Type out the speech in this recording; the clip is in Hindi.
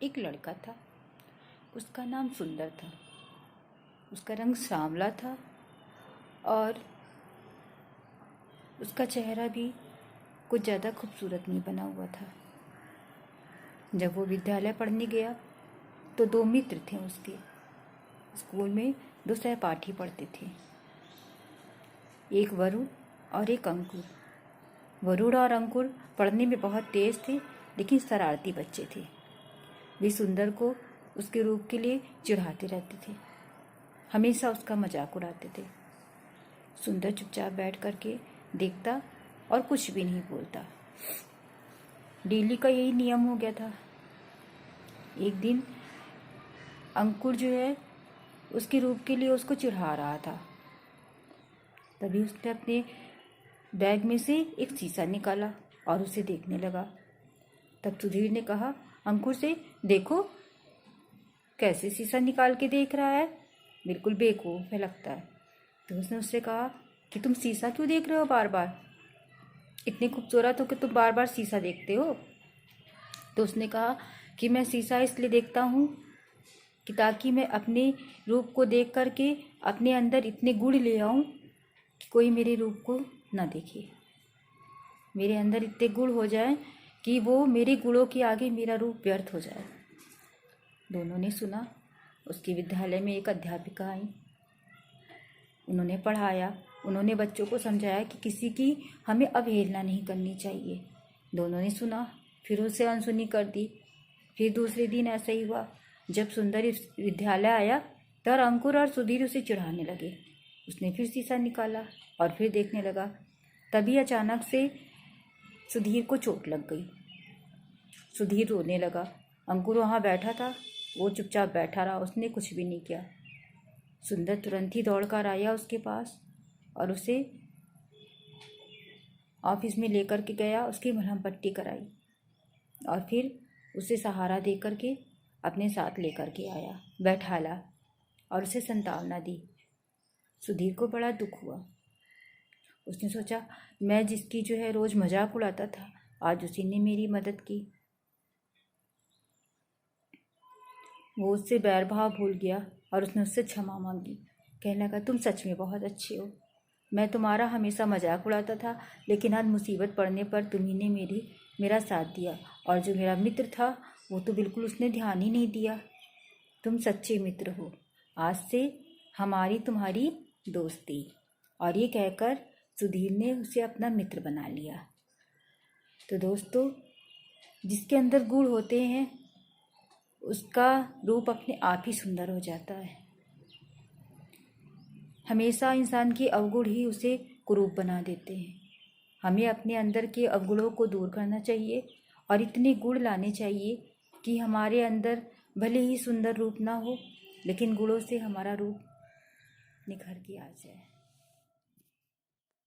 एक लड़का था। उसका नाम सुंदर था। उसका रंग सांवला था और उसका चेहरा भी कुछ ज़्यादा खूबसूरत नहीं बना हुआ था। जब वो विद्यालय पढ़ने गया तो दो मित्र थे उसके। स्कूल में दो सहपाठी पढ़ते थे, एक वरुण और एक अंकुर। वरुण और अंकुर पढ़ने में बहुत तेज थे, लेकिन शरारती बच्चे थे। वे सुंदर को उसके रूप के लिए चिढ़ाते रहते थे, हमेशा उसका मजाक उड़ाते थे। सुंदर चुपचाप बैठ करके देखता और कुछ भी नहीं बोलता। डेली का यही नियम हो गया था। एक दिन अंकुर जो है उसके रूप के लिए उसको चिढ़ा रहा था। तभी उसने अपने बैग में से एक शीशा निकाला और उसे देखने लगा। तब सुधीर ने कहा अंकुर से, देखो कैसे शीशा निकाल के देख रहा है, बिल्कुल बेवकूफ़ है लगता है। तो उसने उससे कहा कि तुम शीशा क्यों देख रहे हो बार बार, इतने खूबसूरत हो कि तुम बार बार शीशा देखते हो। तो उसने कहा कि मैं शीशा इसलिए देखता हूँ कि ताकि मैं अपने रूप को देख करके अपने अंदर इतने गुण ले आऊँ कि कोई मेरे रूप को ना देखे। मेरे अंदर इतने गुण हो जाए कि वो मेरे गुणों के आगे मेरा रूप व्यर्थ हो जाए। दोनों ने सुना। उसके विद्यालय में एक अध्यापिका आई। उन्होंने पढ़ाया, उन्होंने बच्चों को समझाया कि किसी की हमें अवहेलना नहीं करनी चाहिए। दोनों ने सुना, फिर उसे अनसुनी कर दी। फिर दूसरे दिन ऐसा ही हुआ। जब सुंदर इस विद्यालय आया तब अंकुर और सुधीर उसे चिढ़ाने लगे। उसने फिर शीशा निकाला और फिर देखने लगा। तभी अचानक से सुधीर को चोट लग गई। सुधीर रोने लगा। अंकुर वहाँ बैठा था, वो चुपचाप बैठा रहा, उसने कुछ भी नहीं किया। सुंदर तुरंत ही दौड़कर आया उसके पास और उसे ऑफिस में लेकर के गया, उसकी मलहम पट्टी कराई और फिर उसे सहारा दे करके अपने साथ लेकर के आया, बैठाला और उसे सांत्वना दी। सुधीर को बड़ा दुख हुआ। उसने सोचा, मैं जिसकी जो है रोज़ मजाक उड़ाता था, आज उसी ने मेरी मदद की। वो उससे बैर भाव भूल गया और उसने उससे क्षमा मांगी। कहने लगा, तुम सच में बहुत अच्छे हो। मैं तुम्हारा हमेशा मजाक उड़ाता था, लेकिन आज मुसीबत पड़ने पर तुम्ही ने मेरा साथ दिया। और जो मेरा मित्र था वो तो बिल्कुल उसने ध्यान ही नहीं दिया। तुम सच्चे मित्र हो। आज से हमारी तुम्हारी दोस्ती। और ये कहकर सुधीर ने उसे अपना मित्र बना लिया। तो दोस्तों, जिसके अंदर गुण होते हैं उसका रूप अपने आप ही सुंदर हो जाता है। हमेशा इंसान के अवगुण ही उसे कुरूप बना देते हैं। हमें अपने अंदर के अवगुणों को दूर करना चाहिए और इतने गुण लाने चाहिए कि हमारे अंदर भले ही सुंदर रूप ना हो, लेकिन गुणों से हमारा रूप निखर के आ जाए।